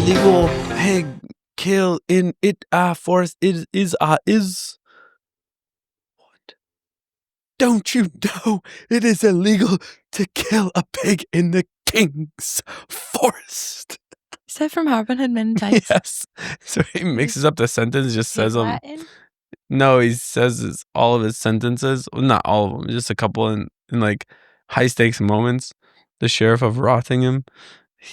illegal pig kill in it forest is what? Don't you know it is illegal to kill a pig in the king's forest? Is that from Robin Hood Men in Tights? Yes. So he mixes up the sentence, just says them. Latin? No, he says all of his sentences. Well, not all of them, just a couple in like high stakes moments. The sheriff of Rottingham,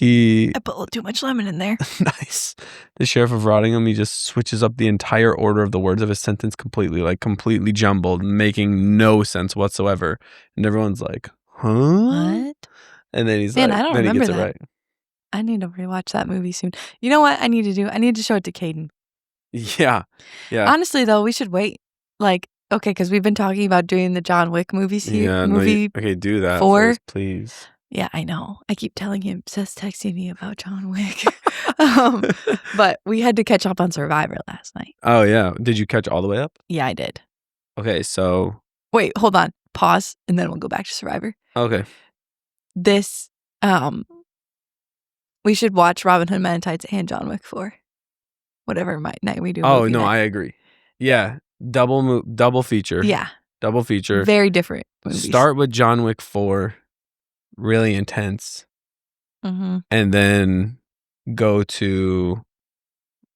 I put a little too much lemon in there. nice. The sheriff of Rottingham, he just switches up the entire order of the words of his sentence completely, like completely jumbled, making no sense whatsoever. And everyone's like, huh? What? And then he's Man, like, I don't then he remember gets it that. right. I need to rewatch that movie soon. You know what I need to do? I need to show it to Caden. Yeah. Honestly, though, we should wait. Like, okay, because we've been talking about doing the John Wick movies here. Yeah, okay, do that 4. first, please. Yeah, I know. I keep telling him, Seth's texting me about John Wick. But we had to catch up on Survivor last night. Oh, yeah. Did you catch all the way up? Yeah, I did. Okay, so. Wait, hold on. Pause, and then we'll go back to Survivor. Okay. This, we should watch Robin Hood Men in Tights and John Wick 4. Whatever night we do. Oh, no, night. I agree. Yeah, double feature. Yeah. Double feature. Very different movies. Start with John Wick 4, really intense. Mm-hmm. And then go to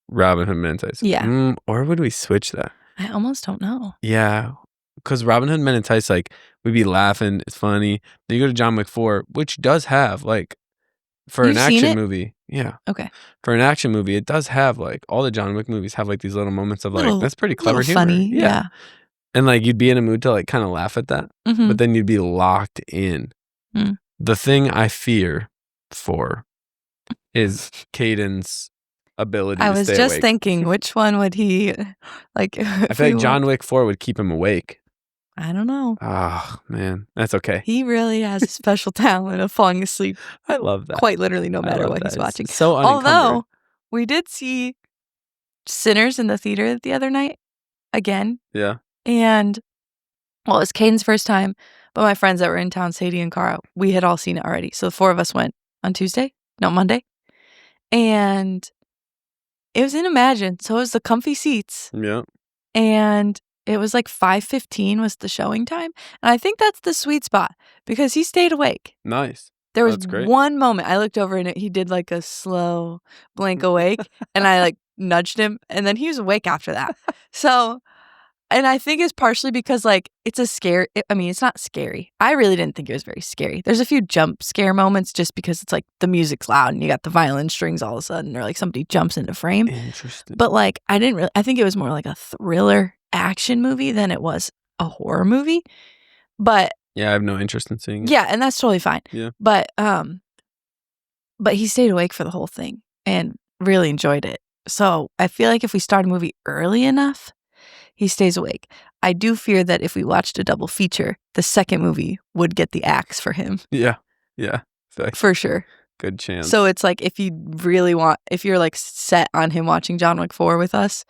Robin Hood Men in Tights. Yeah. Or would we switch that? I almost don't know. Yeah. Because Robin Hood Men in Tights, like, we'd be laughing. It's funny. Then you go to John Wick 4, which does have, like, for an action movie. Yeah. Okay. For an action movie, it does have, like, all the John Wick movies have, like, these little moments of, like, that's pretty clever humor. Funny. Yeah. And, like, you'd be in a mood to, like, kind of laugh at that. Mm-hmm. But then you'd be locked in. Mm. The thing I fear for is Caden's ability to stay awake. I was just thinking, which one would he, like... I feel like John Wick 4 would keep him awake. I don't know. Oh, man. That's okay. He really has a special talent of falling asleep. I love that. Quite literally, no matter what he's watching. It's so unencumbered. Although, we did see Sinners in the theater the other night. Again. Yeah. And, well, it was Caden's first time, but my friends that were in town, Sadie and Cara, we had all seen it already. So the 4 of us went on Monday. And it was in Imagine, so it was the comfy seats. Yeah. And it was like 5:15 was the showing time. And I think that's the sweet spot because he stayed awake. Nice. There was one moment I looked over and he did like a slow blink awake and I like nudged him and then he was awake after that. So, and I think it's partially because like it's a scare. I mean, it's not scary. I really didn't think it was very scary. There's a few jump scare moments just because it's like the music's loud and you got the violin strings all of a sudden or like somebody jumps into frame. Interesting. But like I think it was more like a thriller action movie than it was a horror movie. But yeah, I have no interest in seeing it. Yeah, and that's totally fine. Yeah. But he stayed awake for the whole thing and really enjoyed it. So I feel like if we start a movie early enough, he stays awake. I do fear that if we watched a double feature, the second movie would get the axe for him. Yeah. Yeah. For sure. Good chance. So it's like if you're like set on him watching John Wick 4 with us,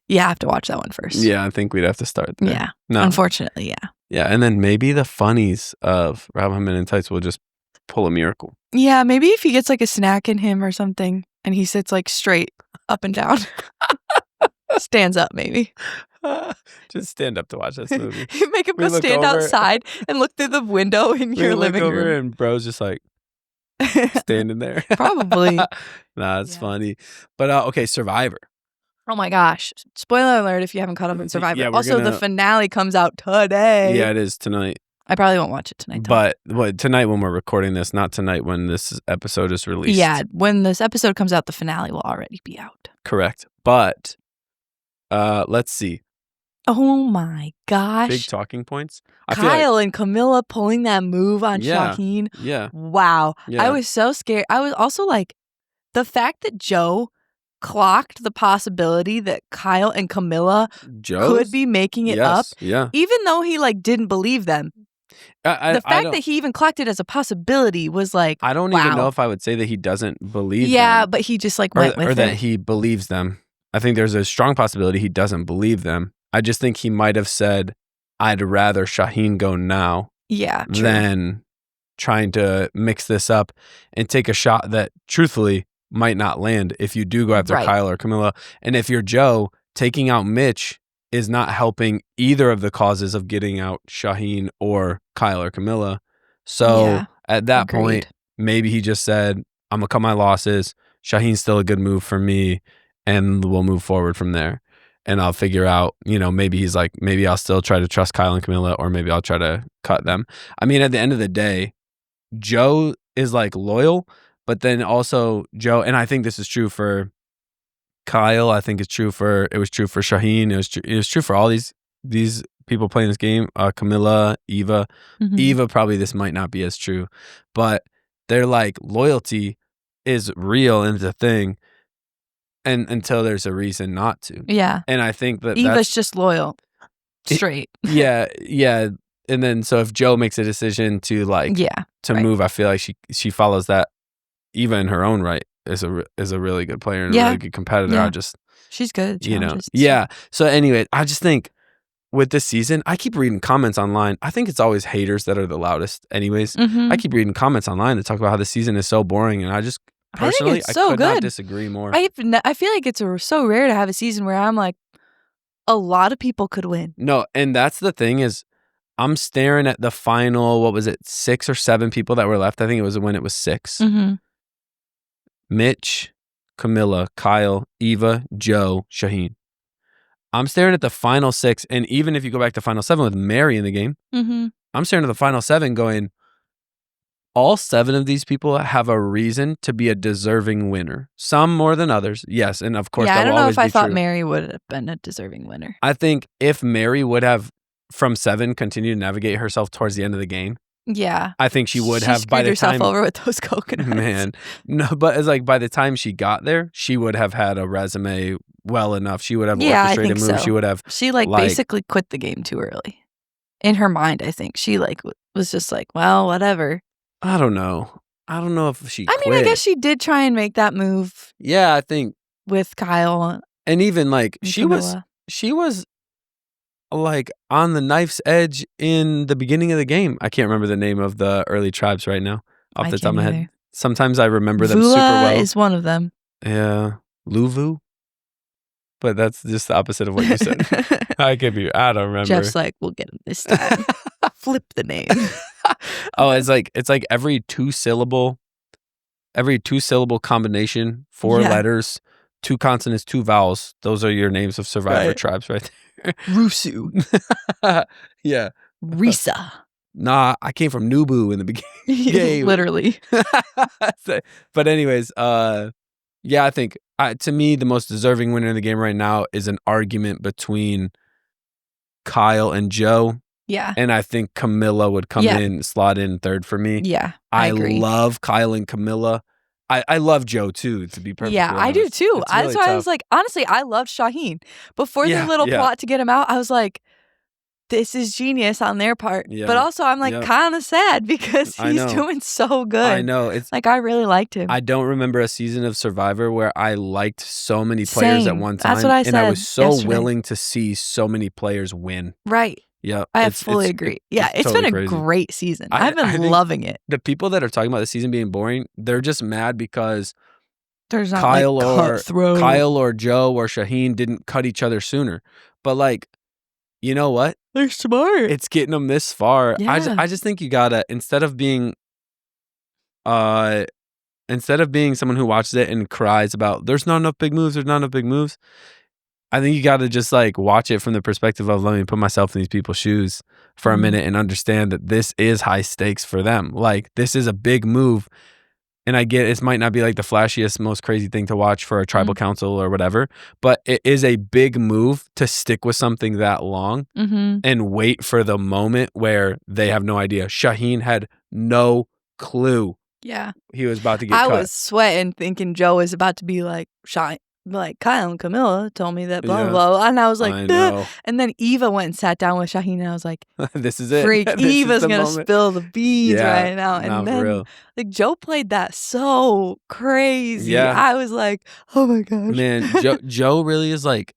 you have to watch that one first. Yeah, I think we'd have to start there. Yeah. No. Unfortunately, yeah. Yeah, and then maybe the funnies of Robin Hood Men in Tights will just pull a miracle. Yeah, maybe if he gets like a snack in him or something and he sits like straight up and down. Stands up, maybe. Just stand up to watch this movie. You make him go stand outside and look through the window in your living room. Over and bro's just like standing there. Probably. Nah, it's funny. But okay, Survivor. Oh my gosh. Spoiler alert if you haven't caught up on Survivor. Yeah, also, the finale comes out today. Yeah, it is tonight. I probably won't watch it tonight, though. But tonight when we're recording this, not tonight when this episode is released. Yeah, when this episode comes out, the finale will already be out. Correct. But let's see. Oh my gosh. Big talking points. Kyle and Camilla pulling that move on Shaheen. Yeah. Wow. Yeah. I was so scared. I was also like, the fact that Joe clocked the possibility that Kyle and Camilla could be making it up. Yeah. Even though he like didn't believe them. The fact that he even clocked it as a possibility was like, I don't even know if I would say that he doesn't believe them. Yeah, but he just like went with it. Or that he believes them. I think there's a strong possibility he doesn't believe them. I just think he might have said, I'd rather Shaheen go now than trying to mix this up and take a shot that truthfully might not land if you do go after Right. Kyle or Camilla. And if you're Joe, taking out Mitch is not helping either of the causes of getting out Shaheen or Kyle or Camilla. So Yeah, at that agreed. point, maybe he just said, I'm going to cut my losses. Shaheen's still a good move for me, and we'll move forward from there. And I'll figure out, maybe he's like, maybe I'll still try to trust Kyle and Camilla, or maybe I'll try to cut them. I mean, at the end of the day, Joe is like loyal, but then also Joe, and I think this is true for Kyle. I think it was true for Shaheen. It was true for all these people playing this game. Camilla, Eva. Mhm. Eva, probably this might not be as true, but they're like, loyalty is real and it's a thing, and until there's a reason not to. Yeah. And I think that Eva's just loyal. Straight. yeah. And then so if Joe makes a decision to like move, I feel like she follows that. Eva in her own right is a really good player and a really good competitor. Yeah. She's good at challenges. Yeah. So anyway, I just think with this season, I keep reading comments online. I think it's always haters that are the loudest anyways. I keep reading comments online that talk about how the season is so boring, and I just personally I could not disagree more. I feel like it's so rare to have a season where I'm like, a lot of people could win. No, and that's the thing is, I'm staring at the final, what was it, 6 or 7 people that were left? I think it was when it was 6. Mitch, Camilla, Kyle, Eva, Joe, Shaheen. I'm staring at the final 6, and even if you go back to final 7 with Mary in the game, I'm staring at the final 7 going, all 7 of these people have a reason to be a deserving winner. Some more than others, yes, and of course that will always be true. I don't know if I thought Mary would have been a deserving winner. I think if Mary would have, from 7, continued to navigate herself towards the end of the game, I think she would have by the time. She screwed herself over with those coconuts. Man, no, but it's like by the time she got there, she would have had a resume well enough. She would have orchestrated moves. So. She would have. She basically quit the game too early. In her mind, I think she was just like, well, whatever. I don't know. I don't know if she. I mean, I guess she did try and make that move. Yeah, I think with Kyle, and even like she was like on the knife's edge in the beginning of the game. I can't remember the name of the early tribes right now off the top of my head. Sometimes I remember them super well. Is one of them. Yeah, Luvu. But that's just the opposite of what you said. I don't remember. Jeff's like, we'll get him this time. Flip the name. Oh, it's like every 2-syllable combination, 4 letters, 2 consonants, 2 vowels. Those are your names of survivor tribes right there. Rusu. Yeah. Risa. Nah, I came from Nubu in the beginning. Literally. But anyways, I think to me the most deserving winner in the game right now is an argument between Kyle and Joe. Yeah. And I think Camilla would slot in third for me. Yeah. I agree. love Kyle and Camilla. I love Joe too, to be perfectly honest. I do too. It's That's really why tough. I was like, honestly, I loved Shaheen. Before their little plot to get him out, I was like, this is genius on their part. Yeah. But also I'm like kind of sad because he's doing so good. I know. It's like I really liked him. I don't remember a season of Survivor where I liked so many players at one time. That's what I said. And I was so yesterday. willing to see so many players win. Right. Yeah. I fully agree. It's totally been a crazy. great season. I've been loving it. The people that are talking about the season being boring, they're just mad because there's not Kyle Kyle or Joe or Shaheen didn't cut each other sooner. But like, you know what? They're smart. It's getting them this far. Yeah. I just think you gotta, instead of being someone who watches it and cries about there's not enough big moves, I think you gotta just like watch it from the perspective of, let me put myself in these people's shoes for a minute and understand that this is high stakes for them. Like, this is a big move. And I get it might not be like the flashiest, most crazy thing to watch for a tribal council or whatever, but it is a big move to stick with something that long and wait for the moment where they have no idea. Shaheen had no clue. Yeah. He was about to get cut. I was sweating thinking Joe was about to be like, Kyle and Camilla told me that blah, blah, blah. And I was like, I know. And then Eva went and sat down with Shaheen and I was like, this is it. Freak, Eva's going to moment. spill the beans right now. And then, for real. like, Joe played that so crazy. Yeah. I was like, oh my gosh. Man, Joe really is like,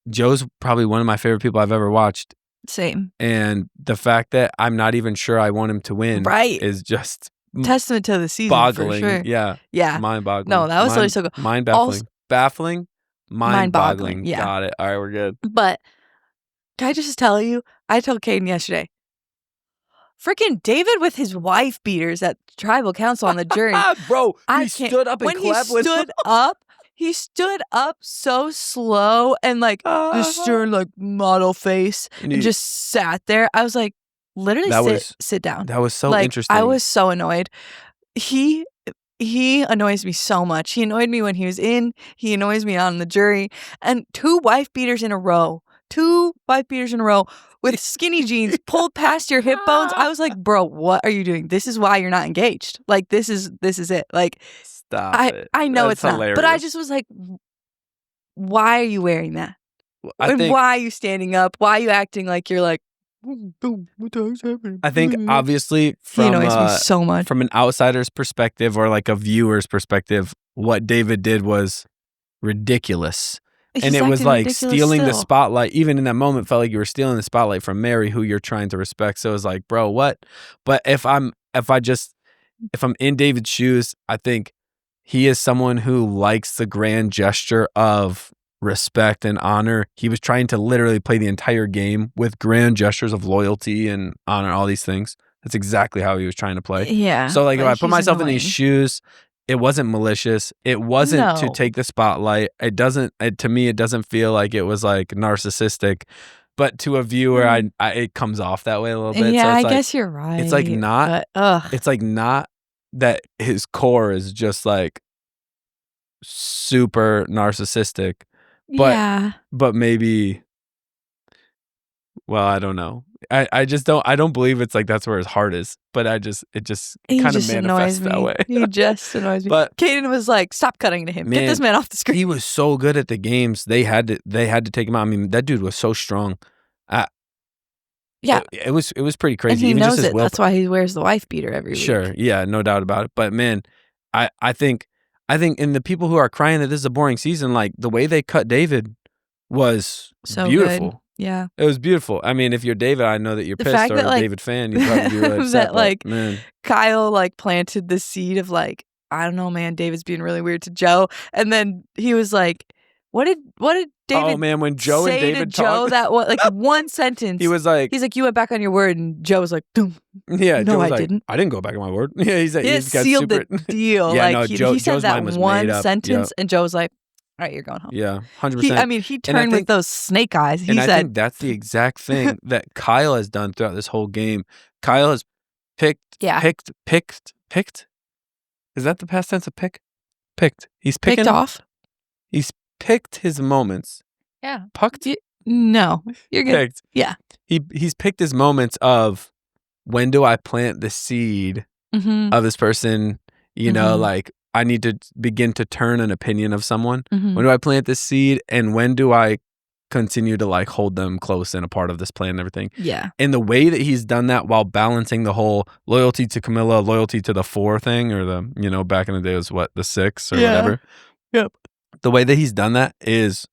Joe's probably one of my favorite people I've ever watched. Same. And the fact that I'm not even sure I want him to win is just testament to the season boggling. for sure. Yeah. Yeah. Mind-boggling. No, that was really so good. Mind-baffling. Baffling. Mind-boggling. Yeah. Got it. All right, we're good. But can I just tell you, I told Caden yesterday, freaking David with his wife beaters at tribal council on the jury. Bro, he stood up and when clapped he stood up so slow and like this stern like model face and just sat there. I was like, literally sit down. That was so like, interesting. I was so annoyed. He annoys me so much. He annoyed me when he was in. He annoys me on the jury. And 2 wife beaters in a row. 2 wife beaters in a row with skinny jeans pulled past your hip bones. I was like, bro, what are you doing? This is why you're not engaged. Like, this is it. Like, stop it. I know That's it's hilarious. not. But I just was like, why are you wearing that? Why are you standing up? Why are you acting like you're like, what the heck's happening? I think obviously he annoys me so much. From an outsider's perspective or like a viewer's perspective, what David did was ridiculous. And it was like stealing the spotlight. Even in that moment, felt like you were stealing the spotlight from Mary, who you're trying to respect. So it was like, bro, what? But if I'm in David's shoes, I think he is someone who likes the grand gesture of respect and honor. He was trying to literally play the entire game with grand gestures of loyalty and honor, all these things. That's exactly how he was trying to play. Yeah. So like if I put myself in these shoes, it wasn't malicious. It wasn't to take the spotlight. To me, it doesn't feel like it was like narcissistic. But to a viewer, it comes off that way a little bit. Yeah, so I guess you're right. It's like not. It's like not that his core is just like super narcissistic. But, but maybe. Well, I don't know. I just don't. I don't believe it's like that's where his heart is. But it just kind of manifests that way. He just annoys me. But Caden was like, "Stop cutting to him. Get this man off the screen." He was so good at the games. They had to take him out. I mean, that dude was so strong. Yeah, it was pretty crazy. And he Even knows just it. That's why he wears the wife beater every week. Sure, yeah, no doubt about it. But man, I think in the people who are crying that this is a boring season, like the way they cut David was so beautiful. Good. Yeah, it was beautiful. I mean, if you're David, I know that you're pissed, or a David fan, you'd probably be really upset. That like Kyle like planted the seed of like, I don't know, man, David's being really weird to Joe, and then he was like, what did David? Oh man, when Joe and David to Joe that like one sentence, he's like, you went back on your word, and Joe was like, Doom. Yeah, no, Joe was I like, didn't. I didn't go back on my word. Yeah, he's got sealed super... the deal. Yeah, like no, he said Joe's that one sentence, yep. and Joe was like, all right, you're going home. Yeah, 100%. I mean, he turned with those snake eyes. He said, I think that's the exact thing that Kyle has done throughout this whole game. Kyle has picked. Is that the past tense of pick? Picked. He's picking off. He's picked his moments. Yeah. Pucked? No, you're good. Picked. Yeah. He's picked his moments of when do I plant the seed of this person? You know, like I need to begin to turn an opinion of someone. When do I plant this seed, and when do I continue to like hold them close and a part of this plan and everything? Yeah. And the way that he's done that while balancing the whole loyalty to Camilla, loyalty to the 4 thing, or the, you know, back in the day was what, the 6 or whatever. Yep. The way that he's done that it's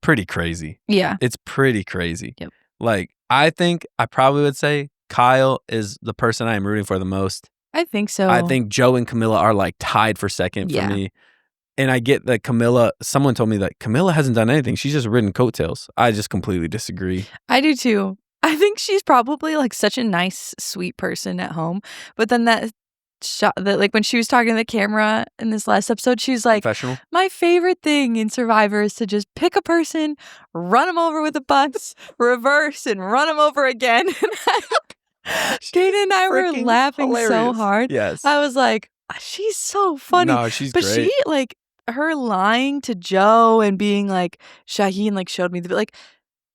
pretty crazy. Yeah. It's pretty crazy. Yep. Like, I think I probably would say Kyle is the person I am rooting for the most. I think so. I think Joe and Camilla are like tied for second for me. And I get that Camilla, someone told me that Camilla hasn't done anything. She's just ridden coattails. I just completely disagree. I do too. I think she's probably like such a nice, sweet person at home. But then that shot, that like when she was talking to the camera in this last episode, she's like, professional. My favorite thing in Survivor is to just pick a person, run them over with a bus, reverse, and run them over again. Kaden and I were laughing so hard. Yes. I was like, she's so funny. No, she's great. But she like her lying to Joe and being like, Shaheen like showed me the like.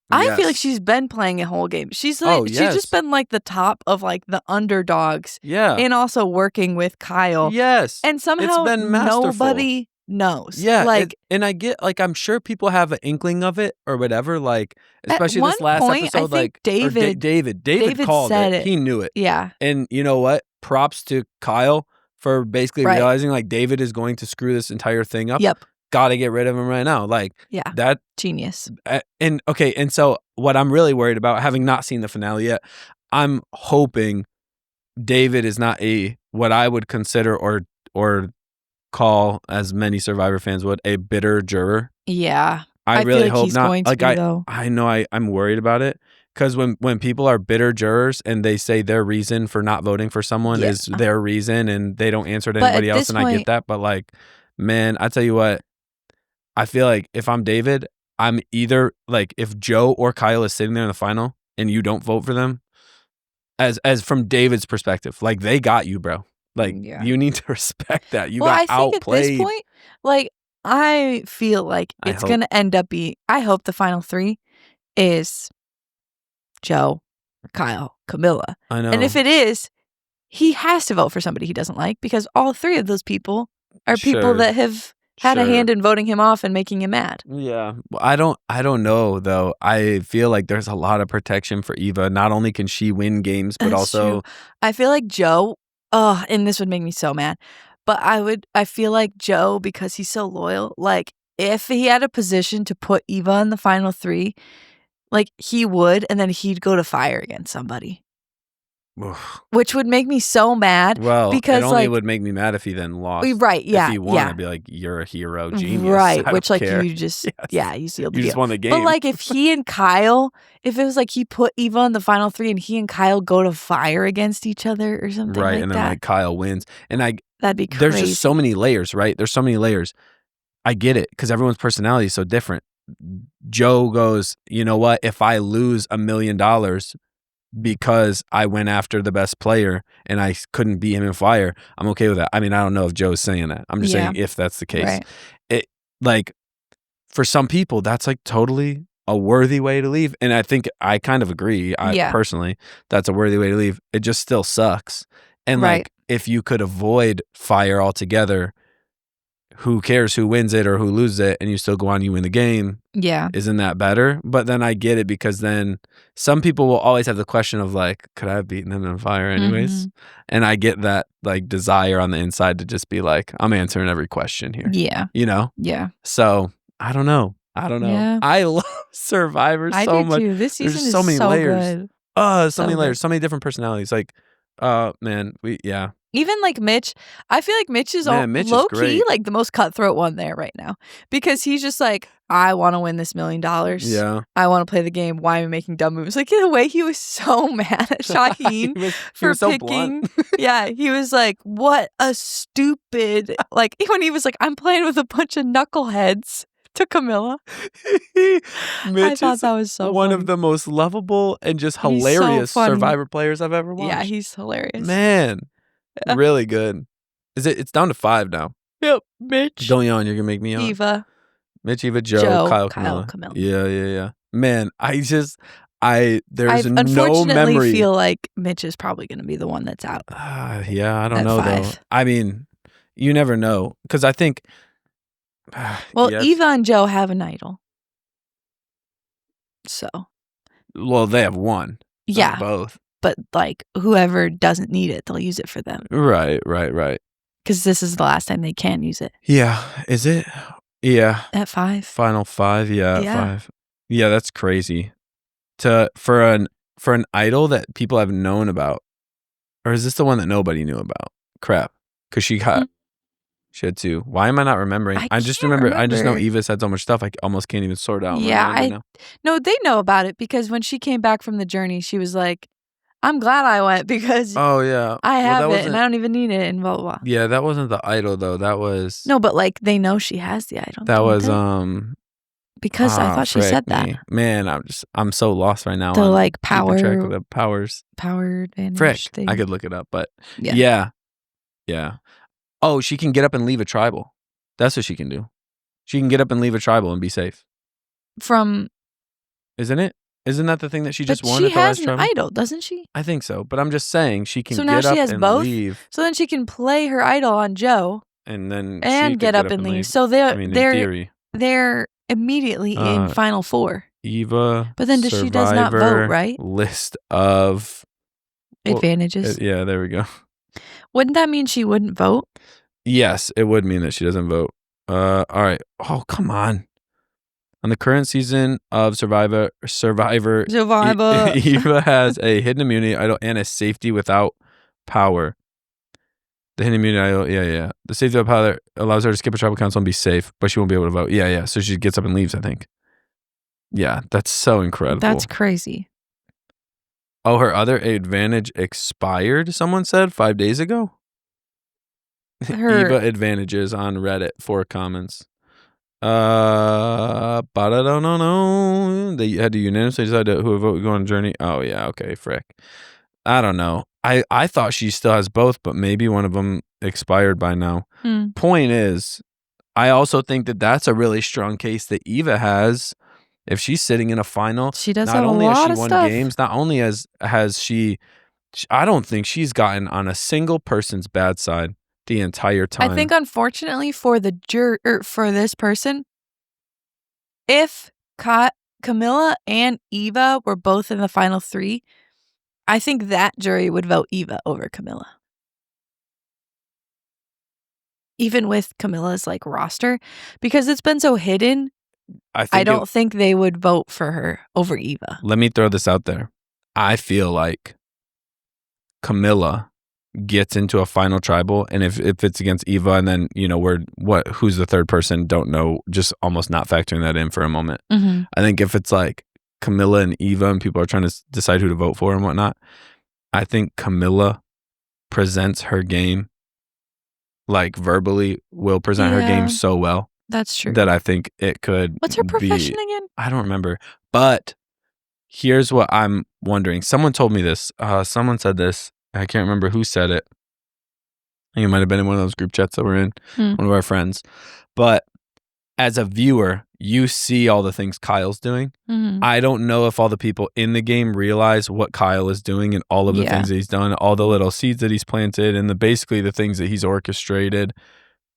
I feel like she's been playing a whole game. She's like she's just been like the top of like the underdogs. Yeah. And also working with Kyle. Yes. And somehow nobody knows. Yeah. Like and I get like I'm sure people have an inkling of it or whatever. Like especially this last episode. Like David called it. He knew it. Yeah. And you know what? Props to Kyle for basically realizing like David is going to screw this entire thing up. Yep. Gotta get rid of him right now. Like, that genius. And so what I'm really worried about, having not seen the finale yet, I'm hoping David is not what I would consider or call, as many Survivor fans would, a bitter juror. Yeah. I I feel really like hope he's not. going to be, though. I know I'm worried about it, because when people are bitter jurors and they say their reason for not voting for someone Yeah. is their reason and they don't answer to But anybody at else, this and I get point, that, but like, man, I tell you what, I feel like if I'm David, I'm either like, if Joe or Kyle is sitting there in the final and you don't vote for them, as from David's perspective, like, they got you, bro. Like, yeah. you need to respect that. You Well, got I think at this outplayed. point, like, I feel like I it's hope. gonna end up being. I hope the final 3 is Joe, Kyle, Camilla, I and if know. it is, he has to vote for somebody he doesn't like, because all 3 of those people are people Sure. that have had a Sure. hand in voting him off and making him mad. Yeah. Well, I don't know though. I feel like there's a lot of protection for Eva. Not only can she win games, but That's true. also I feel like Joe. Oh, and this would make me so mad, but I feel like Joe, because he's so loyal. Like, if he had a position to put Eva in the final 3, like, he would, and then he'd go to fire against somebody. oof. Which would make me so mad, Well, it because, only like, would make me mad if he then lost. right, If yeah, he won, yeah, I'd be like, you're a hero, genius. right, I which, don't like, care. you just, Yes. yeah, you sealed the You just deal. won the game. But, like, if he and Kyle, if it was like he put Eva in the final 3 and he and Kyle go to fire against each other or something Right. like And then that, like Kyle wins. And that'd be there's crazy. just so many layers, right? There's so many layers. I get it, because everyone's personality is so different. Joe goes, you know what? If I lose $1 million because I went after the best player and I couldn't beat him in fire, I'm okay with that. I mean, I don't know if Joe's saying that. I'm just Yeah. saying if that's the case. Right. It, like, for some people, that's like totally a worthy way to leave. And I think I kind of agree. Yeah. Personally, that's a worthy way to leave. It just still sucks. And Right. like, if you could avoid fire altogether, who cares who wins it or who loses it, and you still go on, you win the game. Yeah. Isn't that better? But then I get it, because then some people will always have the question of like, could I have beaten him in fire anyways? And I get that like desire on the inside to just be like, I'm answering every question here. Yeah. You know? Yeah. So I don't know. Yeah. I love Survivor I so do much. too. This There's season so is many so layers. good. So So many good. layers, so many different personalities. Like, man, yeah. Even like Mitch, I feel like Mitch is Mitch is low key great. like the most cutthroat one there right now, because he's just like, I want to win this $1 million. Yeah. I want to play the game. Why am I making dumb moves? Like, in a way, he was so mad at Shaheen he for was so picking. blunt. Yeah, he was like, what a stupid, like, when he was like, I'm playing with a bunch of knuckleheads to Camilla. Mitch thought is that was so one funny. of the most lovable and just He's so hilarious funny. Survivor players I've ever watched. Yeah, he's hilarious. Man, Yeah. really good. It's down to 5 now. Yep, Mitch, Don't yawn, you're gonna make me yawn. Eva, Mitch, Eva, Joe, Kyle, Camilla. Yeah. Man, there's I no unfortunately memory. feel like Mitch is probably going to be the one that's out. Yeah, I don't At know 5. though. I mean, you never know, because I think. Well, yes. Eva and Joe have an idol. So. Well, they have one. Yeah. Not both. But like, whoever doesn't need it, they'll use it for them. Right. Because this is the last time they can use it. Yeah. Is it? Yeah. At 5. Final 5. Yeah. At Yeah. 5. Yeah, that's crazy. For an idol that people have known about, or is this the one that nobody knew about? Crap. Because she had 2. Why am I not remembering? I just can't remember. I just know remember. Eva's had so much stuff. I almost can't even sort out. Yeah, no, they know about it, because when she came back from the journey, she was like, I'm glad I went, because Oh yeah, I have that it and I don't even need it, and blah, blah, blah. Yeah, that wasn't the idol though. That was No, but like, they know she has the idol. That don't was they? Because I thought she said that. Man, I'm so lost right now. The on like keeping track of power the powers. advantage Frick, thing. I could look it up, but Yeah. yeah. Oh, she can get up and leave a tribal. That's what she can do. She can get up and leave a tribal and be safe. From. Isn't it? Isn't that the thing that she just But won she at the last has an tribal? idol, doesn't she? I think so, but I'm just saying she can So now get she up has and both? leave, So then she can play her idol on Joe and then she and could get up and leave. So in theory, they're immediately in Final 4. Eva. But then she does not vote, Survivor right? List of Advantages. Yeah, there we go. Wouldn't that mean she wouldn't vote? Yes, it would mean that she doesn't vote. All right. Oh, come on. On the current season of Survivor, Eva has a hidden immunity idol and a safety without power. The hidden immunity, yeah. The safety of power allows her to skip a tribal council and be safe, but she won't be able to vote. Yeah. So she gets up and leaves, I think. Yeah, that's so incredible. That's crazy. Oh, her other advantage expired, someone said 5 days ago? Eva advantages on Reddit, 4 comments. But I don't know. They had to unanimously decide who would vote go on a journey. Oh, yeah, okay, frick. I don't know. I thought she still has both, but maybe one of them expired by now. Point is, I also think that that's a really strong case that Eva has. If she's sitting in a final, she does not have only a lot has she of won stuff. games, not only has she, I don't think she's gotten on a single person's bad side the entire time. I think, unfortunately, for for this person, if Camilla and Eva were both in the final 3, I think that jury would vote Eva over Camilla. Even with Camilla's like roster, because it's been so hidden, I don't think they would vote for her over Eva. Let me throw this out there. I feel like Camilla gets into a final tribal, and if it's against Eva, and then who's the third person, don't know, just almost not factoring that in for a moment. I think if it's like Camilla and Eva and people are trying to decide who to vote for and whatnot, I think Camilla presents her game, like verbally will present her game so well. That's true. That I think it could. What's her profession again? I don't remember. But here's what I'm wondering. Someone told me this. Someone said this. I can't remember who said it. I think it might have been in one of those group chats that we're in, one of our friends. But as a viewer, you see all the things Kyle's doing. I don't know if all the people in the game realize what Kyle is doing and all of the things that he's done, all the little seeds that he's planted, and basically the things that he's orchestrated.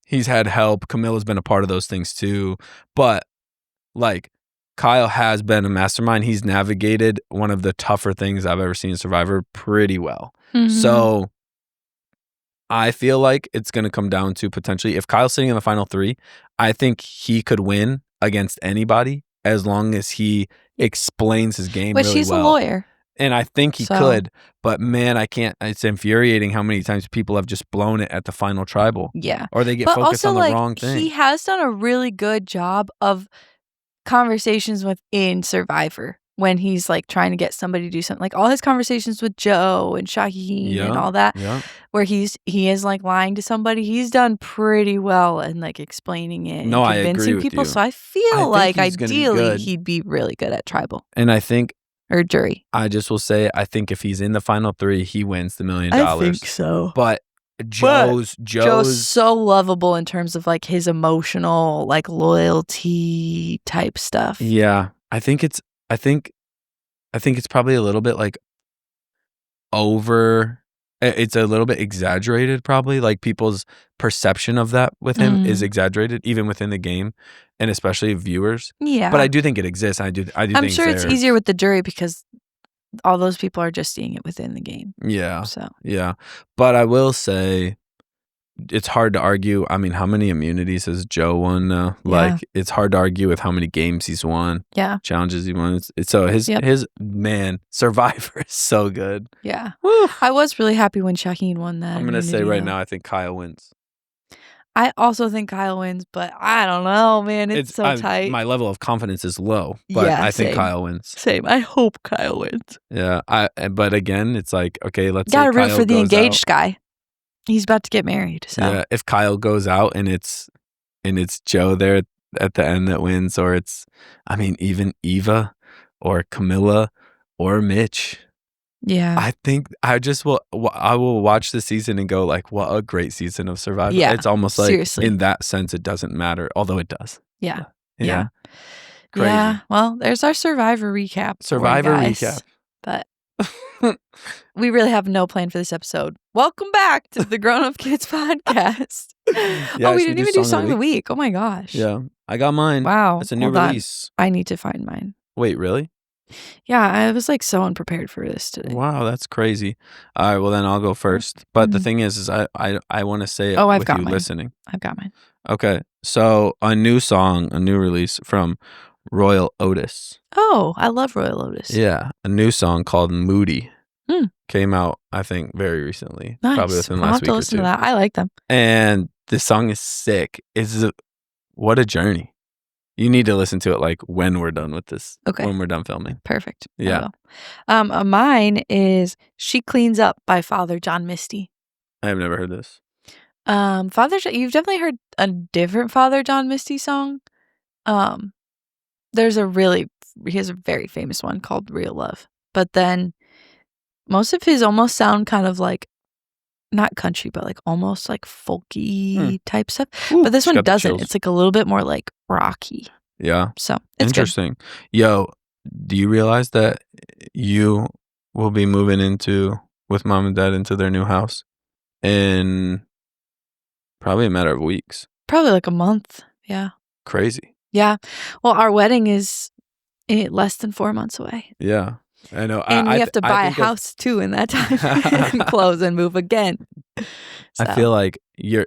He's had help. Camilla's been a part of those things too. But like, Kyle has been a mastermind. He's navigated one of the tougher things I've ever seen in Survivor pretty well. So I feel like it's going to come down to potentially, if Kyle's sitting in the final 3, I think he could win against anybody as long as he explains his game really well. But she's a lawyer. And I think he could, but man, I can't. It's infuriating how many times people have just blown it at the final tribal. Yeah. Or they get focused on the wrong thing. He has done a really good job of conversations within Survivor when he's like trying to get somebody to do something. Like all his conversations with Joe and Shaheen and all that, where he is like lying to somebody. He's done pretty well in like explaining it and convincing people. So I feel like ideally he'd be really good at tribal. And I think or jury. I just will say, I think if he's in the final 3, he wins the $1 million. I think so. But Joe's so lovable in terms of like his emotional, like loyalty type stuff. Yeah, I think it's probably a little bit like over. It's a little bit exaggerated, probably. Like people's perception of that with him is exaggerated, even within the game, and especially viewers. Yeah, but I do think it exists. I do. I'm sure it's easier with the jury because all those people are just seeing it within the game. Yeah. So yeah, but I will say, it's hard to argue. I mean, how many immunities has Joe won now? Like, it's hard to argue with how many games he's won. Yeah. Challenges he won. So his man, Survivor is so good. Yeah. Woo. I was really happy when Shaheen won that. I'm going to say right now, I think Kyle wins. I also think Kyle wins, but I don't know, man. It's so tight. My level of confidence is low, but I think Kyle wins. Same. I hope Kyle wins. Yeah. But again, it's like, okay, let's gotta root for the engaged guy. He's about to get married. So yeah, if Kyle goes out and it's Joe there at the end that wins, or it's, I mean, even Eva or Camilla or Mitch. Yeah, I think I will watch the season and go like, what a great season of Survivor. Yeah, it's almost like seriously. In that sense it doesn't matter, although it does. Yeah. Yeah. Crazy. Yeah. Well, there's our Survivor recap. But we really have no plan for this episode. Welcome back to the Grown Up Kids podcast. Yeah, we didn't even do Song of the Week. Oh my gosh. Yeah. I got mine. Wow. It's a new release. I need to find mine. Wait, really? Yeah, I was like so unprepared for this today. Wow, that's crazy. All right, well then I'll go first. But the thing is I want to say it with you listening. I've got mine. Okay, so a new song, a new release from Royal Otis. Oh, I love Royal Otis. Yeah, a new song called Moody. Came out, I think, very recently. Nice. Probably within the I'll last have to week or listen two. to that. I like them. And this song is sick. What a journey. You need to listen to it like when we're done with this. Okay. When we're done filming. Perfect. Yeah. Mine is She Cleans Up by Father John Misty. I have never heard this. You've definitely heard a different Father John Misty song. He has a very famous one called Real Love. But then most of his almost sound kind of like, not country, but like almost like folky type stuff. Ooh, but this one doesn't. chills. It's like a little bit more like rocky. Yeah. So it's interesting. Good. Yo, do you realize that you will be moving with mom and dad into their new house in probably a matter of weeks? Probably like a month. Yeah. Crazy. Yeah. Well, our wedding is less than 4 months away. Yeah. I know. And we have to buy a house too in that time and close and move again. So. I feel like your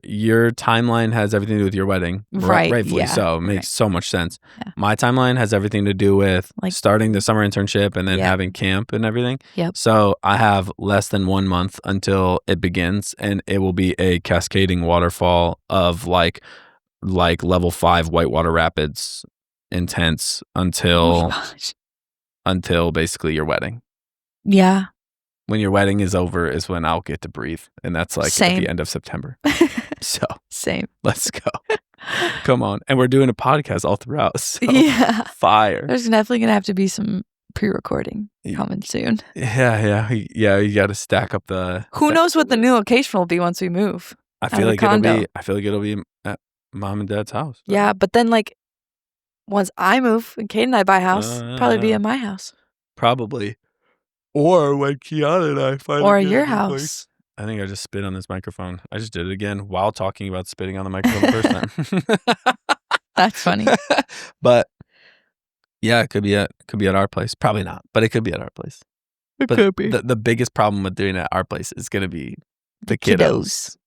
timeline has everything to do with your wedding. Right. Rightfully yeah. so. It makes so much sense. Yeah. My timeline has everything to do with like starting the summer internship and then Yep. having camp and everything. Yep. So I have less than 1 month until it begins, and it will be a cascading waterfall of like level 5 whitewater rapids intense until basically your wedding. Yeah. When your wedding is over is when I'll get to breathe, and that's like Same. at the end of September. So Same. let's go. Come on. And we're doing a podcast all throughout. So yeah. Fire. There's definitely going to have to be some pre-recording coming soon. Yeah. You got to stack up the. Who knows what the new location will be once we move? I feel like it'll be at mom and dad's house. Right? Yeah, but then like once I move and Kate and I buy a house, probably be at my house. Probably. Or when Kiana and I finally or get your a new house. place. I think I just spit on this microphone. I just did it again while talking about spitting on the microphone the first time. That's funny. But yeah, it could be at our place. Probably not, but it could be at our place. Could be. The biggest problem with doing it at our place is going to be the kiddos.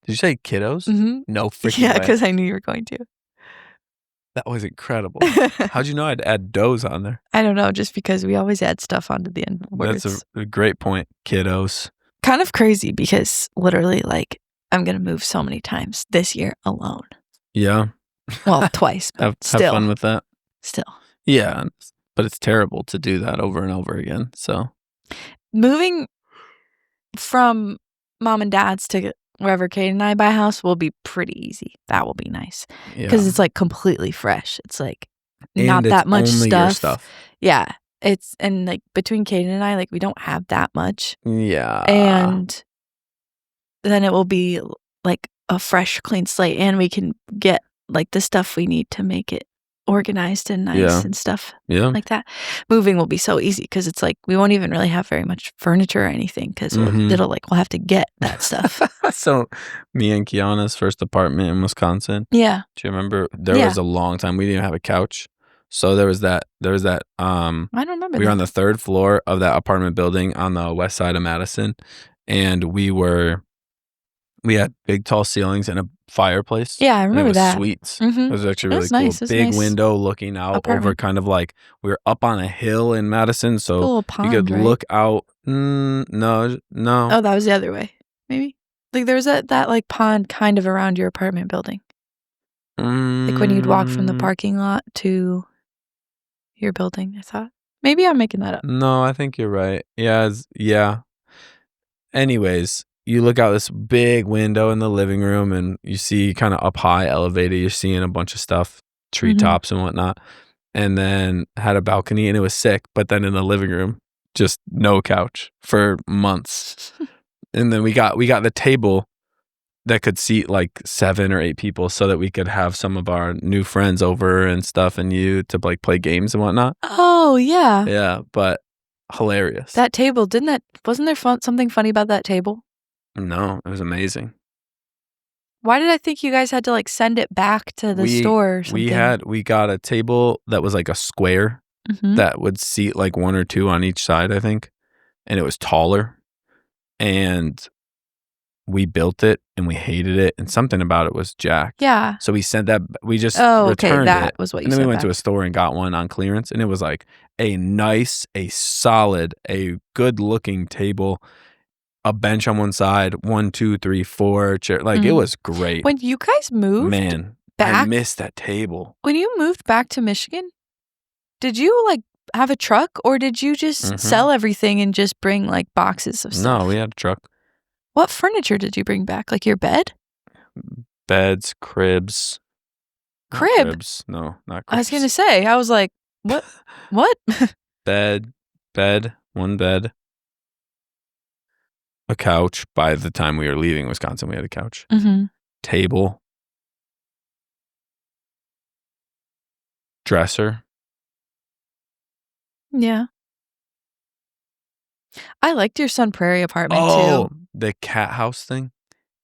Did you say kiddos? Mm-hmm. No freaking Yeah, way. because I knew you were going to. That was incredible. How'd you know I'd add does on there? I don't know, just because we always add stuff onto the end of words. That's a great point. Kiddos. Kind of crazy because literally, like, I'm going to move so many times this year alone. Yeah. Well, twice, but have fun with that. Still. Yeah, but it's terrible to do that over and over again. So moving from mom and dad's to wherever Kate and I buy a house will be pretty easy. That will be nice because it's like completely fresh. It's like not that much stuff. Yeah, it's and like between Kate and I, like we don't have that much. Yeah, and then it will be like a fresh, clean slate, and we can get like the stuff we need to make it organized and nice and stuff like that. Moving will be so easy because it's like we won't even really have very much furniture or anything because we'll have to get that stuff. So me and Kiana's first apartment in Wisconsin. Yeah. Do you remember? There was a long time we didn't even have a couch. So there was that I don't remember. We were on the 3rd floor of that apartment building on the west side of Madison, and we had big tall ceilings and a fireplace. Yeah, I remember that. Suites. Mm-hmm. It was actually really cool. Nice. Big window looking out over kind of like we were up on a hill in Madison, so a little pond, you could look out. No. Oh, that was the other way. Maybe like there was that like pond kind of around your apartment building. Like when you'd walk from the parking lot to your building. I thought maybe I'm making that up. No, I think you're right. Yeah. Anyways. You look out this big window in the living room and you see kind of up high elevated. You're seeing a bunch of stuff, treetops and whatnot. And then had a balcony and it was sick. But then in the living room, just no couch for months. And then we got the table that could seat like 7 or 8 people so that we could have some of our new friends over and stuff and you to like play games and whatnot. Oh, yeah. Yeah, but hilarious. That table, wasn't there something funny about that table? No, it was amazing. Why did I think you guys had to like send it back to the store or something? We got a table that was like a square that would seat like 1 or 2 on each side, I think. And it was taller. And we built it and we hated it, and something about it was jacked. Yeah. So we sent that. We just Oh, okay. returned That it, was what you and then said we went back. to a store and got one on clearance, and it was like a nice, a solid, a good-looking table, a bench on one side, 1, 2, 3, 4 chair. Like it was great. When you guys moved Man, back, I missed that table. when you moved back to Michigan, did you like have a truck, or did you just sell everything and just bring like boxes of stuff? No, we had a truck. What furniture did you bring back? Like your bed? Beds, cribs. Not Crib? cribs. No, not cribs. I was gonna say. I was like, what? What? Bed, one bed. A couch. By the time we were leaving Wisconsin, we had a couch. Table. Dresser. Yeah. I liked your Sun Prairie apartment too. The cat house thing.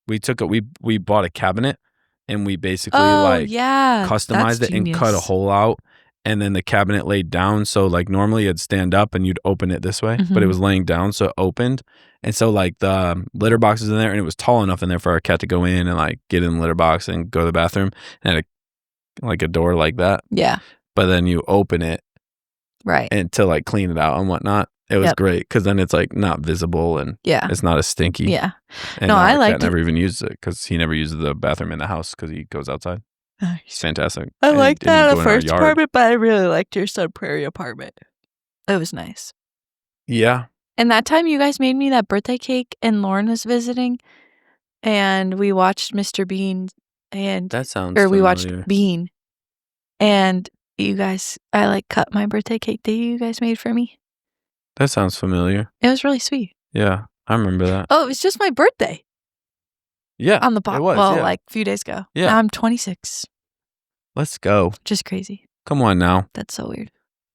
We took it. We bought a cabinet, and we basically customized it and cut a hole out, and then the cabinet laid down. So like normally it'd stand up and you'd open it this way, but it was laying down, so it opened. And so like the litter box was in there, and it was tall enough in there for our cat to go in and like get in the litter box and go to the bathroom, and had like a door like that. Yeah. But then you open it, right, and to like clean it out and whatnot. It was great because then it's like not visible and it's not as stinky. Yeah. And no, I liked it. Never even uses it because he never uses the bathroom in the house because he goes outside. Nice. It's fantastic. I liked that at the first apartment, but I really liked your Sun Prairie apartment. It was nice. Yeah. And that time you guys made me that birthday cake and Lauren was visiting and we watched Mr. Bean and that sounds familiar. We watched Bean and you guys, I like cut my birthday cake that you guys made for me. That sounds familiar. It was really sweet. Yeah, I remember that. Oh, it was just my birthday. Yeah, on the bottom. Well, like a few days ago. Yeah. Now I'm 26. Let's go. Just crazy. Come on now. That's so weird.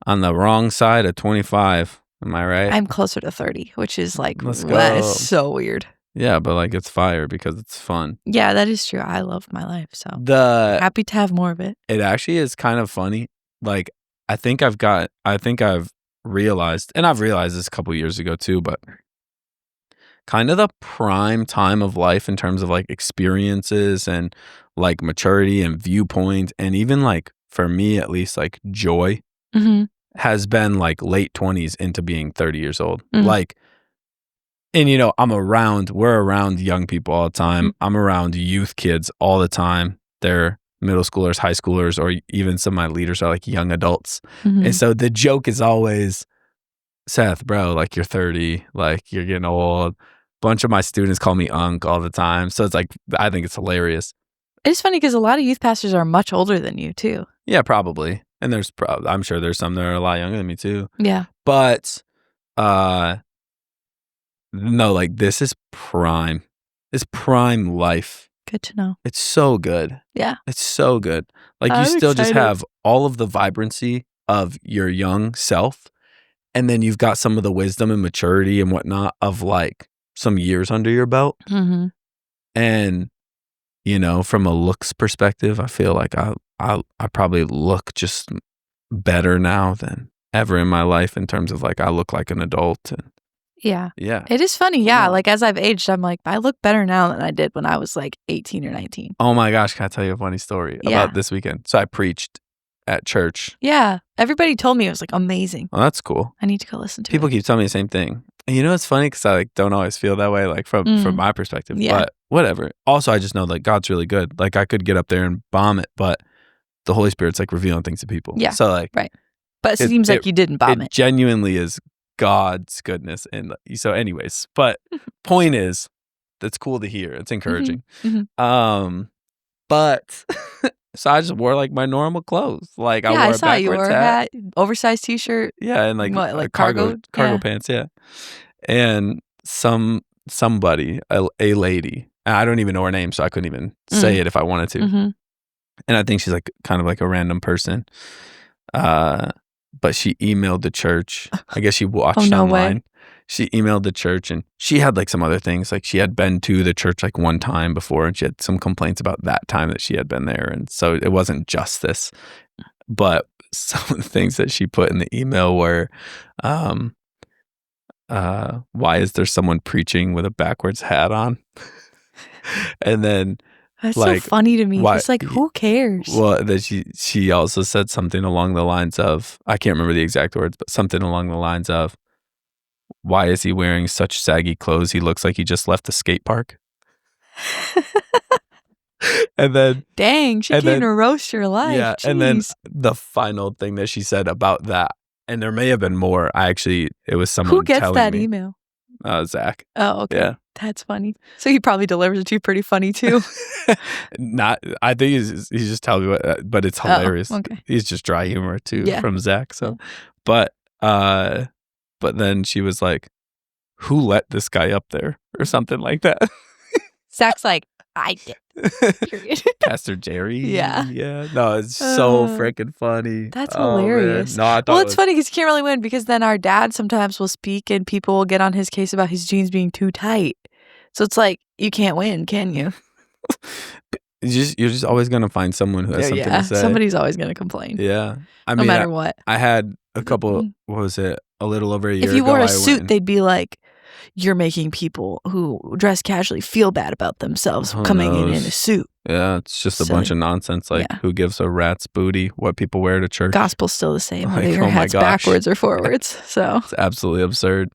On the wrong side of 25. Am I right? I'm closer to 30, which is like, Let's go. That is so weird. Yeah, but like it's fire because it's fun. Yeah, that is true. I love my life, so happy to have more of it. It actually is kind of funny. Like I think I've realized, and I've realized this a couple years ago too, but kind of the prime time of life in terms of like experiences and like maturity and viewpoint, and even like for me at least, like joy has been like late 20s into being 30 years old. Like, and you know, we're around young people all the time. I'm around youth kids all the time. They're middle schoolers, high schoolers, or even some of my leaders are like young adults. And so the joke is always, Seth, bro, like you're 30, like you're getting old. Bunch of my students call me Unc all the time. So it's like, I think it's hilarious. It's funny because a lot of youth pastors are much older than you too. Yeah, probably. And I'm sure there's some that are a lot younger than me too. Yeah. But, no, like this is prime. It's prime life. Good to know. It's so good. Yeah. It's so good. Like you still just have all of the vibrancy of your young self. And then you've got some of the wisdom and maturity and whatnot of like some years under your belt. And, you know, from a looks perspective, I feel like I probably look just better now than ever in my life in terms of like I look like an adult. And yeah. Yeah. It is funny. Yeah. Like as I've aged, I'm like, I look better now than I did when I was like 18 or 19. Oh my gosh. Can I tell you a funny story about this weekend? So I preached at church. Yeah. Everybody told me it was like amazing. Oh, that's cool. I need to go listen to it. People keep telling me the same thing. And you know, it's funny because I like don't always feel that way, like from my perspective, but whatever. Also, I just know like God's really good. Like I could get up there and bomb it, but the Holy Spirit's like revealing things to people. Yeah. So like, right. But it seems like you didn't bomb it. It genuinely is God's goodness. And so anyways, but point is, that's cool to hear. It's encouraging. But so I just wore like my normal clothes. Like I wore a backwards hat, oversized t-shirt. Yeah, and like cargo pants, yeah. And somebody, a lady, and I don't even know her name, so I couldn't even say it if I wanted to. And I think she's like kind of like a random person. But she emailed the church. I guess she watched online. Way. She emailed the church and she had like some other things. Like she had been to the church like one time before and she had some complaints about that time that she had been there. And so it wasn't just this. But some of the things that she put in the email were, why is there someone preaching with a backwards hat on? And then That's like, so funny to me. why? It's like, who cares? Well, then she also said something along the lines of, I can't remember the exact words, but something along the lines of, why is he wearing such saggy clothes? He looks like he just left the skate park. And then Dang, she and came then to roast your life. yeah, Jeez. and then the final thing that she said about that, and there may have been more. It was someone Who gets telling that me. email? Zach. Oh, okay. Yeah. That's funny. So he probably delivers it to you pretty funny too. Not. I think he's just telling me what, but it's hilarious. okay. He's just dry humor too Yeah. from Zach. So, Yeah. but then she was like, "Who let this guy up there?" or something like that. Zach's like, I did. Period. Pastor Jerry. Yeah. Yeah. No, it's so freaking funny. That's Oh, man. hilarious. No, I thought Well, it it's was funny because you can't really win because then our dad sometimes will speak and people will get on his case about his jeans being too tight. So it's like, you can't win, can you? you're just always gonna find someone who has something to say. Somebody's always going to complain. Yeah. I No mean, matter what. I had a couple. What was it? A little over a year If you ago. wore a I suit, went, they'd be like, you're making people who dress casually feel bad about themselves Who coming in knows? a suit. Yeah, it's just a Silly. bunch of nonsense. Like, Yeah. who gives a rat's booty what people wear to church? Gospel's still the same, Like, whether your oh my hat's gosh. backwards or forwards. So It's absolutely absurd.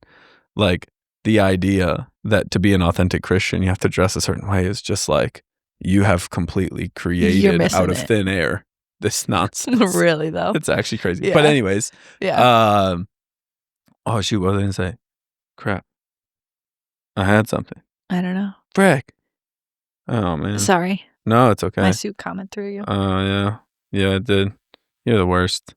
Like, the idea that to be an authentic Christian, you have to dress a certain way is just like, you have completely created missing out of it. thin air this nonsense. Really though. It's actually crazy. Yeah. But anyways, Yeah. oh shoot, what was I gonna say? Crap. I had something. I don't know. Frick. Oh man. Sorry. No, it's okay. My suit comment through you. Oh yeah. Yeah, it did. You're the worst.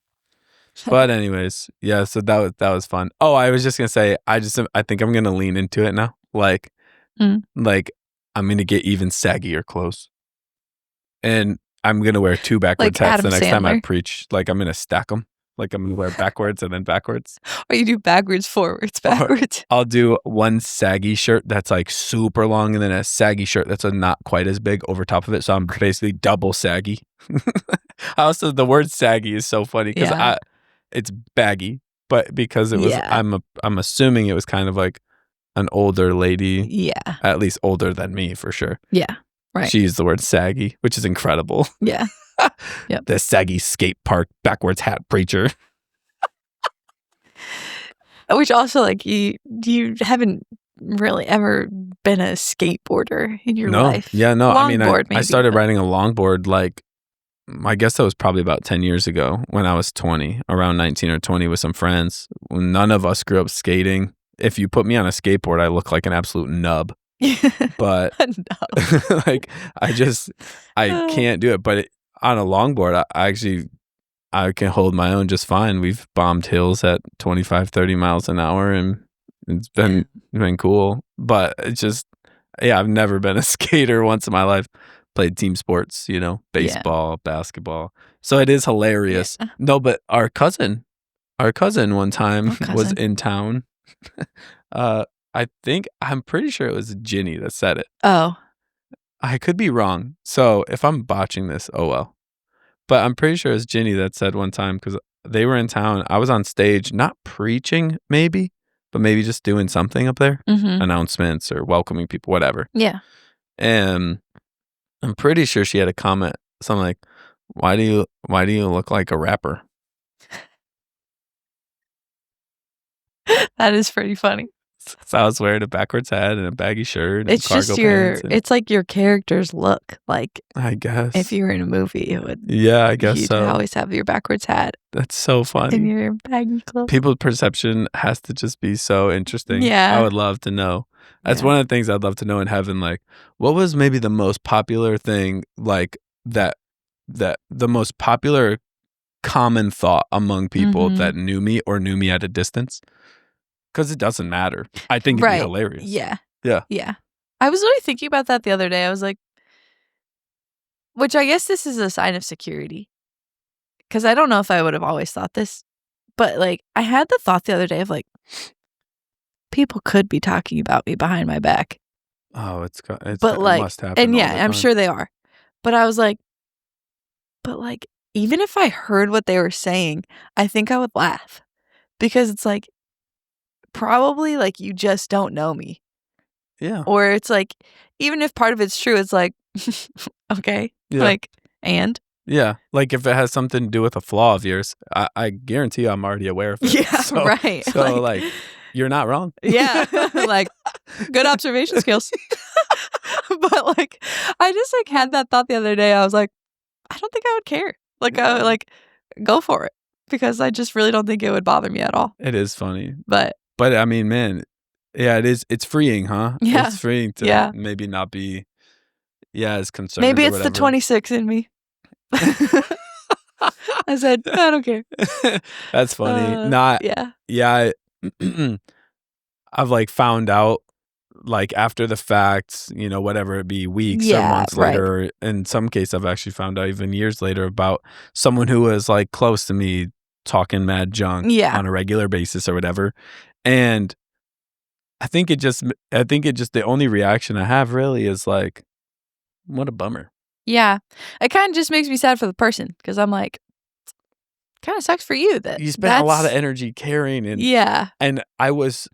But anyways, yeah, so that was fun. Oh, I was just gonna say, I think I'm gonna lean into it now. Like I'm gonna get even saggier clothes. And I'm gonna wear 2 backwards hats the Adam next time I Sandler. preach. Like I'm gonna stack them. Like I'm gonna wear backwards and then backwards. Or you do backwards, forwards, backwards. I'll do one saggy shirt that's like super long and then a saggy shirt that's not quite as big over top of it. So I'm basically double saggy. Also, the word saggy is so funny because it's baggy, but because it was, I'm assuming it was kind of like an older lady. Yeah. At least older than me for sure. Yeah. Right. She used the word saggy, which is incredible. Yeah. Yep. The saggy skate park backwards hat preacher. Which also, like, you haven't really ever been a skateboarder in your life. Yeah, no. I mean, I started maybe, riding a longboard like, I guess that was probably about 10 years ago when I was 20, around 19 or 20 with some friends. None of us grew up skating. If you put me on a skateboard, I look like an absolute nub. But like, I can't do it. But on a longboard, I can hold my own just fine. We've bombed hills at 25, 30 miles an hour and it's been cool. But it's just, I've never been a skater once in my life. Played team sports, baseball, basketball. So it is hilarious. Yeah. No, but our cousin one time was in town. I'm pretty sure it was Ginny that said it. Oh. I could be wrong. So if I'm botching this, oh well. But I'm pretty sure it was Ginny that said one time because they were in town. I was on stage, not preaching maybe, but maybe just doing something up there. Mm-hmm. Announcements or welcoming people, whatever. Yeah. And I'm pretty sure she had a comment, something like, why do you look like a rapper? That is pretty funny. So I was wearing a backwards hat and a baggy shirt. And it's cargo just pants it's like your character's look. Like, I guess if you were in a movie, it would. Yeah, I guess so. You'd always have your backwards hat. That's so funny. And your baggy clothes. People's perception has to just be so interesting. Yeah. I would love to know. That's one of the things I'd love to know in heaven. Like, what was maybe the most popular thing, like that the most popular common thought among people that knew me or knew me at a distance? Because it doesn't matter. I think it'd be hilarious. Yeah. Yeah. Yeah. I was really thinking about that the other day. I was like, which I guess this is a sign of security. Because I don't know if I would have always thought this. But like, I had the thought the other day of like, people could be talking about me behind my back. Oh, it must happen. And yeah, I'm sure they are. But I was like, even if I heard what they were saying, I think I would laugh. Because it's like, probably like you just don't know me. Yeah. Or it's like, even if part of it's true, it's like, okay, Yeah. like, and? Yeah. Like if it has something to do with a flaw of yours, I guarantee you I'm already aware of it. Yeah, So, right. So like you're not wrong. Yeah. Like, good observation skills. But like, I just like had that thought the other day. I was like, I don't think I would care. Like, go for it, because I just really don't think it would bother me at all. It is funny. But I mean, man, yeah, it is. It's freeing, huh? Yeah. It's freeing to maybe not be, as concerned. maybe or it's the whatever. 26 in me. I said, I don't care. That's funny. Yeah. I've like found out like after the fact, whatever it be, weeks or months later. Or in some case, I've actually found out even years later about someone who was like close to me talking mad junk on a regular basis or whatever. And I think it just the only reaction I have really is like, what a bummer. Yeah. It kind of just makes me sad for the person, because I'm like, kind of sucks for you that you spent a lot of energy caring, and and I was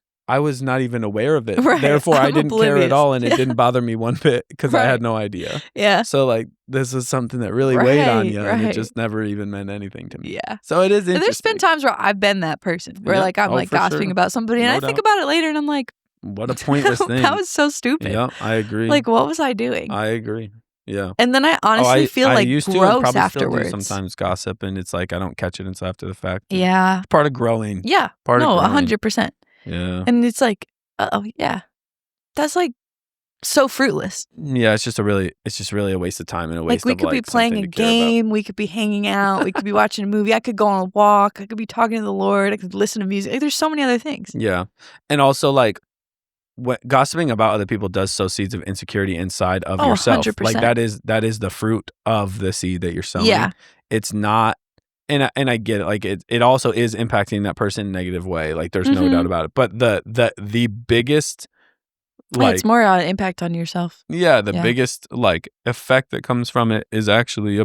not even aware of it. Right. Therefore, I didn't care at all, and it Yeah. didn't bother me one bit because I Right. had no idea. Yeah. So like this is something that really weighed on you, and it Right. just never even meant anything to me. Yeah. So it is interesting. And there's been times where I've been that person where Yeah. like I'm Oh, like for gossiping sure. about somebody, and No I think doubt. about it later, and I'm like, What a pointless thing. that was so stupid. Yeah, I agree. Like, what was I doing? I agree. Yeah. And then I honestly feel I like used to and gross probably afterwards. Still do sometimes gossip, and it's like I don't catch it until after the fact. Yeah. It's part of growing. Yeah. Part of No, growing. 100%. Yeah. And it's like, yeah. That's like so fruitless. Yeah, it's just really a waste of time and a waste Like, we of could be playing a something to care about. game, we could be hanging out, we could be watching a movie, I could go on a walk, I could be talking to the Lord, I could listen to music. Like, there's so many other things. Yeah. And also like gossiping about other people does sow seeds of insecurity inside of yourself. 100%. Like that is the fruit of the seed that you're sowing. Yeah. It's not, and I get it. Like it also is impacting that person in a negative way. Like there's no doubt about it. But the biggest, like, it's more impact on yourself. Yeah, the biggest like effect that comes from it is actually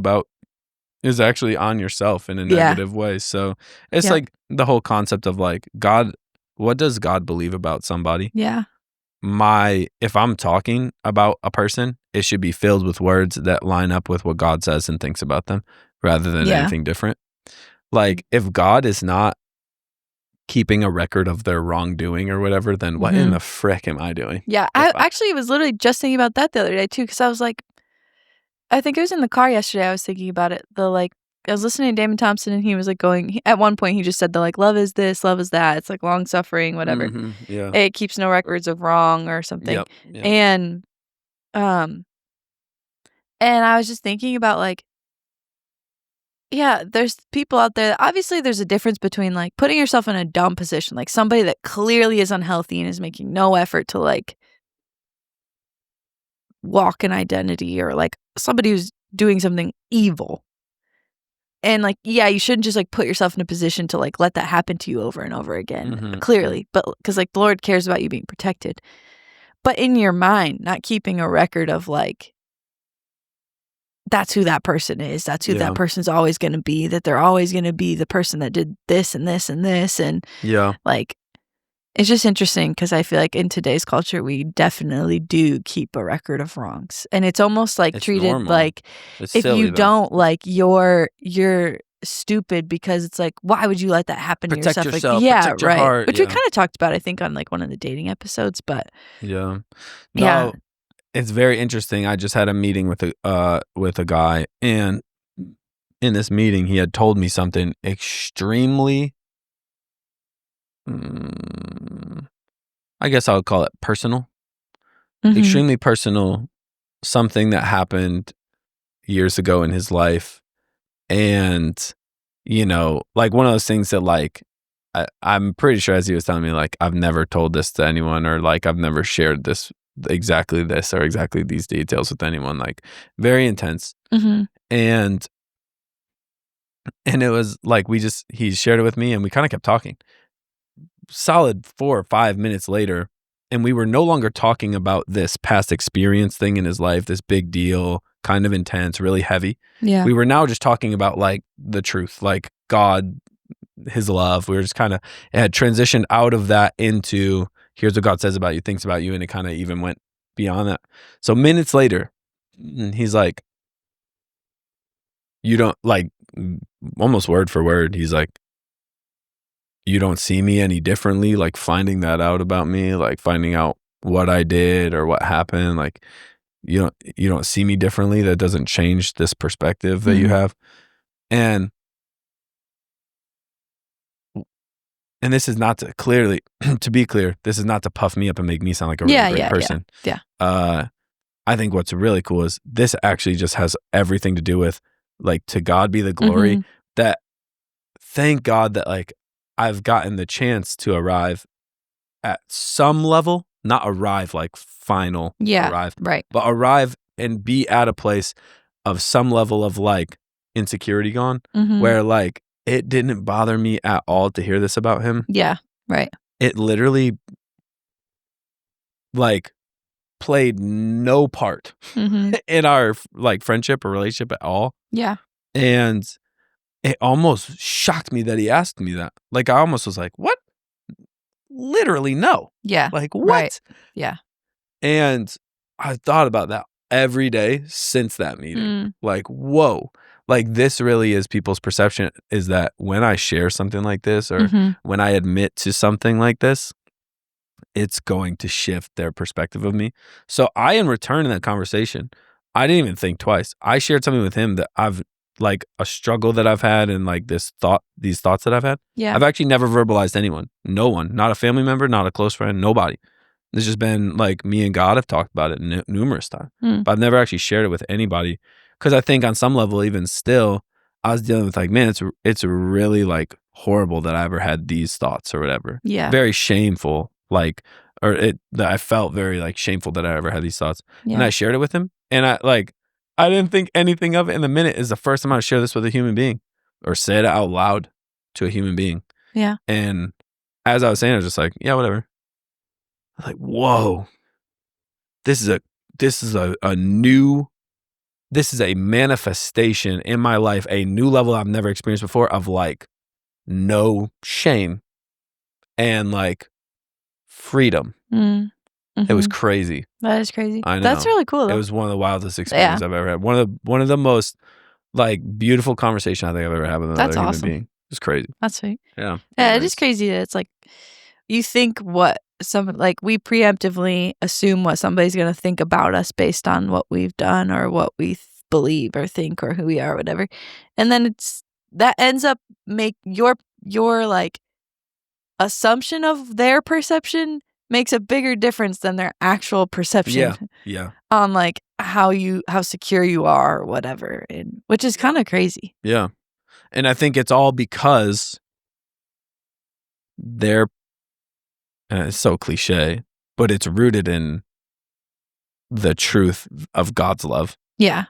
on yourself in a negative way. So it's like the whole concept of like God. What does God believe about somebody? Yeah. If I'm talking about a person, it should be filled with words that line up with what God says and thinks about them rather than anything different. Like if God is not keeping a record of their wrongdoing or whatever, then what in the frick am I doing? Yeah. I actually was literally just thinking about that the other day too, because I was like, I think it was in the car yesterday, I was thinking about it. I was listening to Damon Thompson, and he was like at one point he just said that like love is this, love is that. It's like long suffering, whatever. Mm-hmm, yeah. It keeps no records of wrong or something. Yep. And I was just thinking about like, yeah, there's people out there. Obviously, there's a difference between like putting yourself in a dumb position, like somebody that clearly is unhealthy and is making no effort to like walk an identity, or like somebody who's doing something evil. And like, yeah, you shouldn't just like put yourself in a position to like let that happen to you over and over again, clearly. But because like the Lord cares about you being protected. But in your mind, not keeping a record of like, that's who that person is. That's who that person's always going to be. That they're always going to be the person that did this and this and this. And like, it's just interesting because I feel like in today's culture, we definitely do keep a record of wrongs. And it's almost like treated normal. like It's if silly, you though. don't, like you're stupid, because it's like, why would you let that happen Protect to yourself? yourself, Like, yeah, protect your right. heart, Which we kind of talked about, I think, on like one of the dating episodes. But yeah. Yeah. No, it's very interesting. I just had a meeting with a guy, and in this meeting, he had told me something extremely, I guess I would call it personal, extremely personal, something that happened years ago in his life. And, like one of those things that like, I'm pretty sure as he was telling me, like, I've never told this to anyone, or like, I've never shared exactly this or exactly these details with anyone, like very intense. And it was like, he shared it with me, and we kind of kept talking solid 4 or 5 minutes later. And we were no longer talking about this past experience thing in his life, this big deal, kind of intense, really heavy. yeah, We were now just talking about like the truth, like God, his love. We were just kind of, it had transitioned out of that into here's what God says about you, thinks about you, and it kind of even went beyond that. So minutes later, he's like, you don't, like, almost word for word, he's like, you don't see me any differently, like finding that out about me, like finding out what I did or what happened, like you don't see me differently. That doesn't change this perspective that you have. And this is not to clearly to be clear, this is not to puff me up and make me sound like a really great person. Yeah. I think what's really cool is this actually just has everything to do with, like, to God be the glory, that thank God that, like, I've gotten the chance to arrive at some level, not arrive like final arrive, right, but arrive and be at a place of some level of, like, insecurity gone, where, like, it didn't bother me at all to hear this about him. Yeah, right. It literally, like, played no part in our, like, friendship or relationship at all. Yeah. And it almost shocked me that he asked me that. Like, I almost was like, what? Literally, no. Yeah. Like, what? Right. Yeah. And I thought about that every day since that meeting. Like, whoa. Like, this really is people's perception, is that when I share something like this, or when I admit to something like this, it's going to shift their perspective of me. So I, in return in that conversation, I didn't even think twice. I shared something with him that I've, like, a struggle that I've had, and, like, these thoughts that I've had. Yeah. I've actually never verbalized anyone. No one. Not a family member, not a close friend, nobody. It's just been, like, me and God have talked about it numerous times. But I've never actually shared it with anybody, because I think on some level, even still, I was dealing with, like, man, it's really, like, horrible that I ever had these thoughts or whatever. Yeah. Very shameful, like, that I felt very, like, shameful that I ever had these thoughts. Yeah. And I shared it with him, and I didn't think anything of it in the minute. Is the first time I share this with a human being, or said it out loud to a human being. Yeah. And as I was saying, I was just like, yeah, whatever. I was like, whoa, this is a manifestation in my life, a new level I've never experienced before, of, like, no shame and, like, freedom. It was crazy. That is crazy. I know. That's really cool, though. It was one of the wildest experiences I've ever had. One of the most, like, beautiful conversation I think I've ever had with another human being. It's crazy. That's sweet. Yeah. Yeah, it is crazy that it's like, you think what we preemptively assume what somebody's going to think about us based on what we've done or what we believe or think or who we are or whatever. And then that ends up make your like assumption of their perception makes a bigger difference than their actual perception. Yeah. On, like, how secure you are or whatever, which is kind of crazy. Yeah. And I think it's all because they're, it's so cliche, but it's rooted in the truth of God's love. Yeah.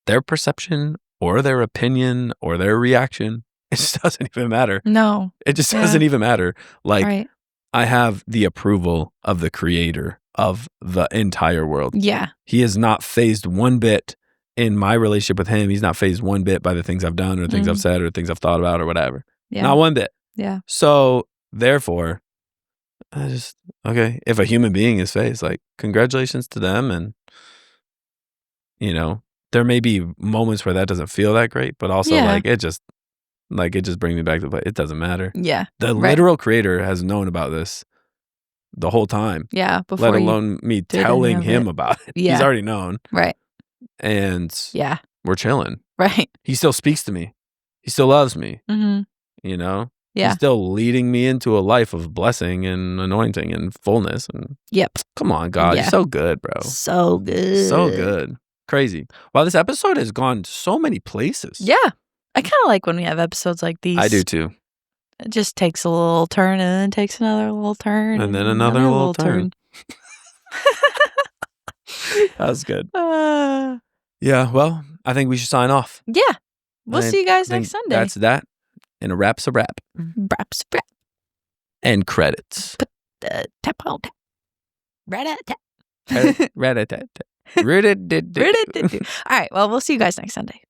Their perception or their opinion or their reaction, it just doesn't even matter. No. It just doesn't even matter. Like, right. I have the approval of the creator of the entire world. Yeah. He is not fazed one bit in my relationship with him. He's not fazed one bit by the things I've done or things I've said or things I've thought about or whatever. Yeah. Not one bit. Yeah. So therefore, okay, if a human being is fazed, like, congratulations to them. And, you know, there may be moments where that doesn't feel that great, but also it just brings me back to the place. It doesn't matter. Yeah. The literal creator has known about this the whole time. Yeah. Before, let alone me telling him about it. Yeah. He's already known. Right. And we're chilling. Right. He still speaks to me. He still loves me. You know? Yeah. He's still leading me into a life of blessing and anointing and fullness. And come on, God. You're so good, bro. So good. So good. Crazy. Wow, this episode has gone so many places. Yeah. I kind of like when we have episodes like these. I do too. It just takes a little turn and then takes another little turn. And then another little turn. That was good. Yeah, well, I think we should sign off. Yeah. We'll see you guys next Sunday. That's that. And a rap's a rap. Rap's a rap. And credits. Put the tap on tap. Rat-a-tat. Rat-a-tat. All right. Well, we'll see you guys next Sunday.